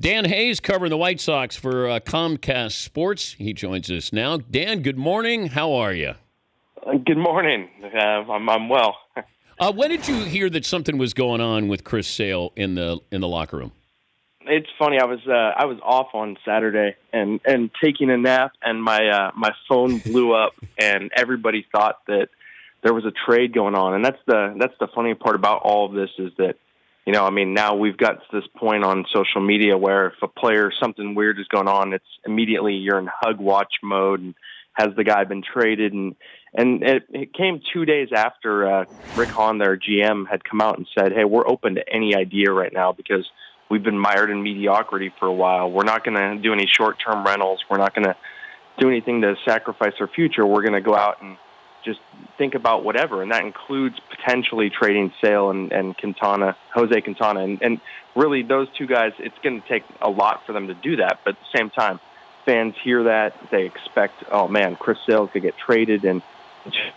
Dan Hayes covering the White Sox for Comcast Sports. He joins us now. Dan, good morning. How are you? Good morning. I'm well. When did you hear that something was going on with Chris Sale in the locker room? It's funny. I was off on Saturday and taking a nap, and my phone blew up, and everybody thought that there was a trade going on. And that's the funny part about all of this is that, now we've got to this point on social media where if a player, something weird is going on, it's immediately you're in hug watch mode. And has the guy been traded? And it came 2 days after Rick Hahn, their GM, had come out and said, hey, we're open to any idea right now because we've been mired in mediocrity for a while. We're not going to do any short-term rentals. We're not going to do anything to sacrifice our future. We're going to go out and just think about whatever, and that includes potentially trading Sale and Quintana, Jose Quintana. And really, those two guys, it's going to take a lot for them to do that. But at the same time, fans hear that. They expect, oh, man, Chris Sale could get traded, and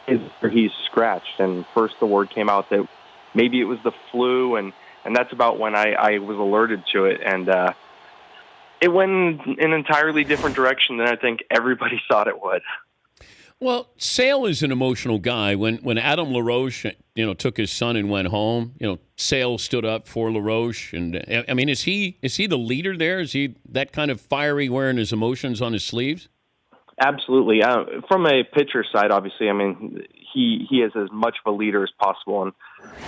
he's scratched. And first the word came out that maybe it was the flu, and that's about when I was alerted to it. And it went in an entirely different direction than I think everybody thought it would. Well, Sale is an emotional guy. When Adam LaRoche, took his son and went home, Sale stood up for LaRoche. And I mean, is he the leader there? Is he that kind of fiery, wearing his emotions on his sleeves? Absolutely. From a pitcher side, obviously, I mean, he is as much of a leader as possible.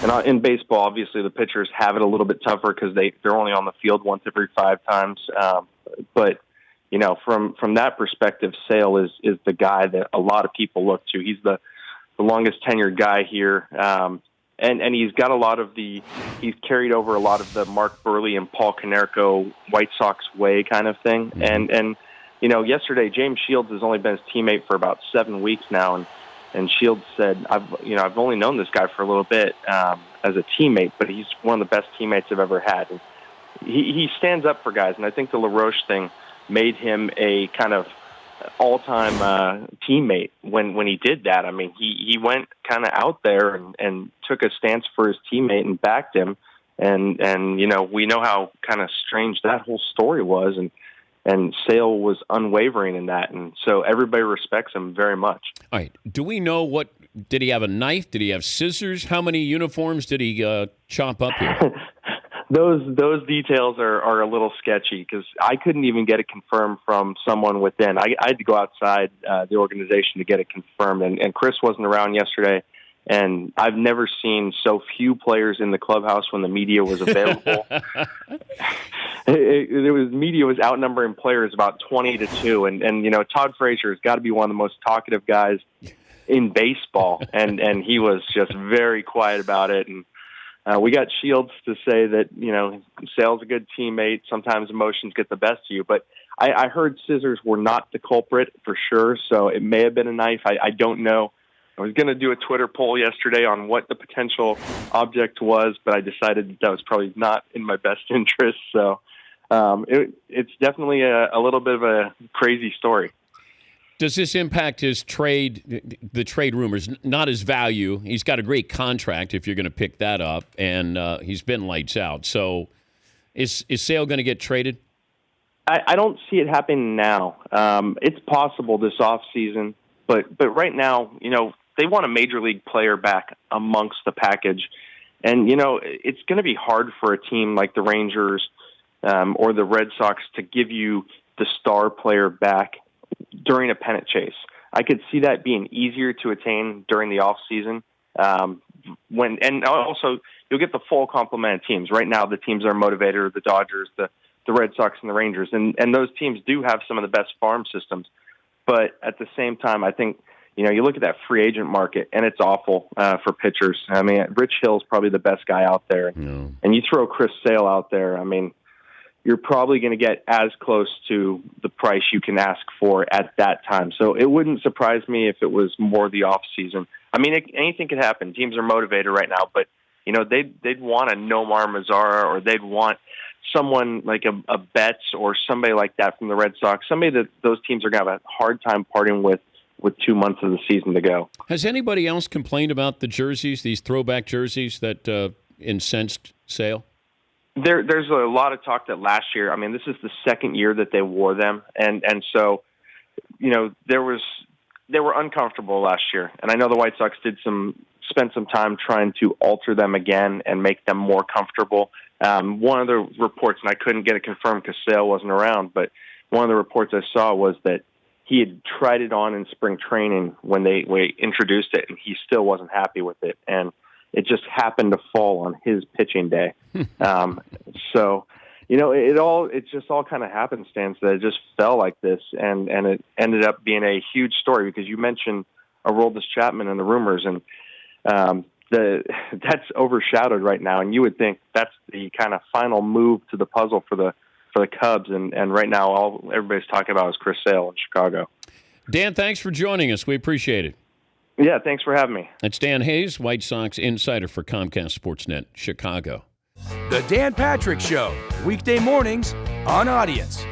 And in baseball, obviously, the pitchers have it a little bit tougher because they're only on the field once every 5 times. But from that perspective, Sale is the guy that a lot of people look to. He's the longest tenured guy here. And he's got he's carried over a lot of the Mark Burley and Paul Konerko White Sox way kind of thing. Mm-hmm. And yesterday, James Shields has only been his teammate for about 7 weeks now. And Shields said, I've only known this guy for a little bit as a teammate, but he's one of the best teammates I've ever had. And he stands up for guys. And I think the LaRoche thing made him a kind of all-time teammate when he did that. I mean, he went kind of out there and took a stance for his teammate and backed him. And we know how kind of strange that whole story was. And Sale was unwavering in that. And so everybody respects him very much. All right. Do we know did he have a knife? Did he have scissors? How many uniforms did he chop up here? Those details are a little sketchy because I couldn't even get it confirmed from someone within. I had to go outside the organization to get it confirmed. And Chris wasn't around yesterday. And I've never seen so few players in the clubhouse when the media was available. Media was outnumbering players about 20-2. And Todd Frazier has got to be one of the most talkative guys in baseball. And he was just very quiet about it. And we got Shields to say that, Sale's a good teammate. Sometimes emotions get the best of you. But I heard scissors were not the culprit for sure. So it may have been a knife. I don't know. I was going to do a Twitter poll yesterday on what the potential object was, but I decided that was probably not in my best interest. So it's definitely a little bit of a crazy story. Does this impact his the trade rumors, not his value? He's got a great contract if you're going to pick that up, and he's been lights out. So is Sale going to get traded? I don't see it happening now. It's possible this offseason, but right now, they want a major league player back amongst the package. And, it's going to be hard for a team like the Rangers or the Red Sox to give you the star player back during a pennant chase. I could see that being easier to attain during the off season. And also you'll get the full complement of teams. Right now, the teams that are motivated are the Dodgers, the Red Sox, and the Rangers. And those teams do have some of the best farm systems. But at the same time, I think, you look at that free agent market, and it's awful for pitchers. I mean, Rich Hill's probably the best guy out there. No. And you throw Chris Sale out there, I mean, you're probably going to get as close to the price you can ask for at that time. So it wouldn't surprise me if it was more the off season. I mean, anything could happen. Teams are motivated right now, but they'd want a Nomar Mazara, or they'd want someone like a Betts or somebody like that from the Red Sox, somebody that those teams are going to have a hard time parting with 2 months of the season to go. Has anybody else complained about the jerseys, these throwback jerseys that incensed Sale? There's a lot of talk that last year, I mean, this is the second year that they wore them. And so, they were uncomfortable last year. And I know the White Sox spent some time trying to alter them again and make them more comfortable. One of the reports, and I couldn't get it confirmed because Sale wasn't around, but one of the reports I saw was that he had tried it on in spring training when they introduced it, and he still wasn't happy with it. And it just happened to fall on his pitching day. So, it just all kind of happenstance that it just fell like this, and it ended up being a huge story because you mentioned Aroldis Chapman and the rumors, and that's overshadowed right now. And you would think that's the kind of final move to the puzzle for the Cubs, and right now everybody's talking about is Chris Sale in Chicago. Dan, thanks for joining us. We appreciate it. Yeah, thanks for having me. It's Dan Hayes, White Sox insider for Comcast Sportsnet Chicago. The Dan Patrick Show, weekday mornings on Audience.